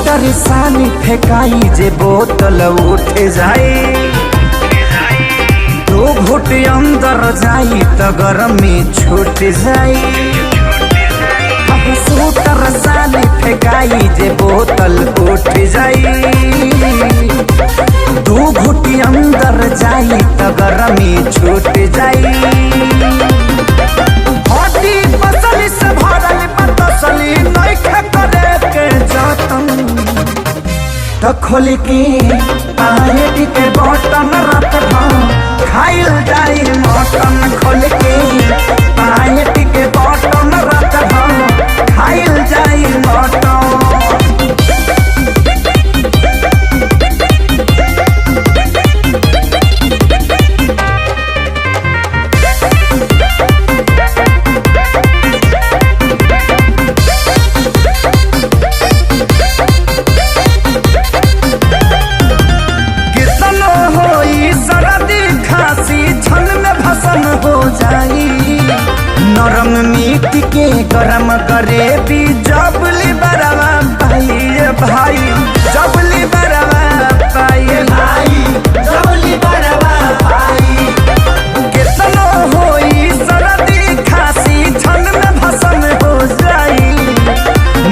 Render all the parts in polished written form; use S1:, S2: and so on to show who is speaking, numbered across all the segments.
S1: Sweater साली फेंकाई जे बोतल उठ जाए, दो घुट अंदर जाई तो गर्मी छूट जाई। सूटर साली फेंकाई जे बोतल उठ जाई, दो घुट अंदर जाई तो गर्मी छूट जाई। हड्डी पसली से भरल बतसली नइखे करे के जतन, तो खोल के पानी के बटन रात भर खाइल जाई मटन। खोल के पानी के बटन रात भर खाइल जाई मटन। हो जाई नरम मीट के गरम करे भी जबली बरवा भाई भाई, जबली बरवा भाई भाई, जबली बरवा भाई। कितनो होई सर्दी खांसी छन में भसन हो जाई,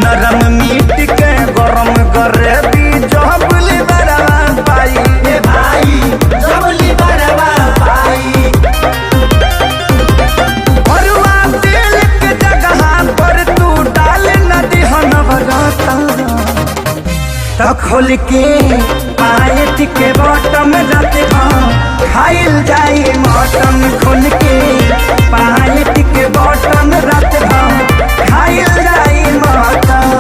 S1: नरम मीट के गरम करे भी जबली बरवा भाई भाई, जबली बरवा भाई। तो खोल के पानी के बटन जाते खाइल जाई मटन। खोल के पानी के बटन जाते खाइल जाई मटन।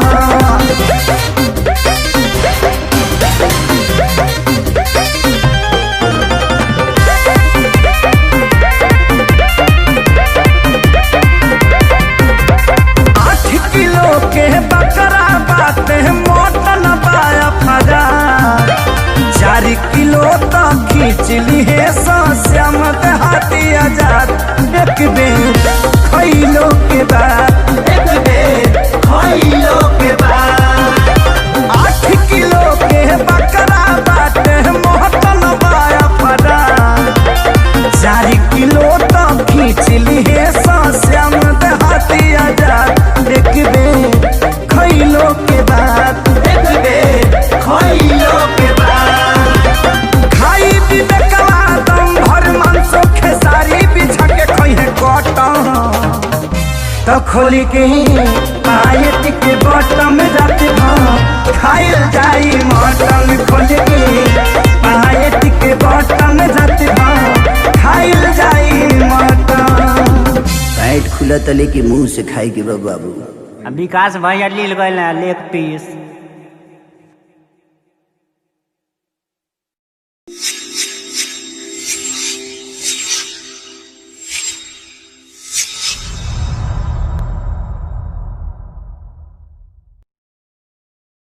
S1: किलो तो खींचली है श्याम हाथी आजाद, एक बेर खइलो के बाद, एक बेर खइलो के बाद। 8 किलो के बकरा बाटे मोहतन बाया फरा, 4 किलो तो खींचली है श्याम हाथी आजाद, एक बेर खइलो के बाद, एक बेर खइलो के बाद। तो खोल के पानी के बटन जाते खाइल जाई मटन। खोल के पानी के बटन जाते खाइल जाई मटन।
S2: पैट खुला तले के मुंह से खाई के बाबू।
S3: विकास भैया लील गए लेग पीस।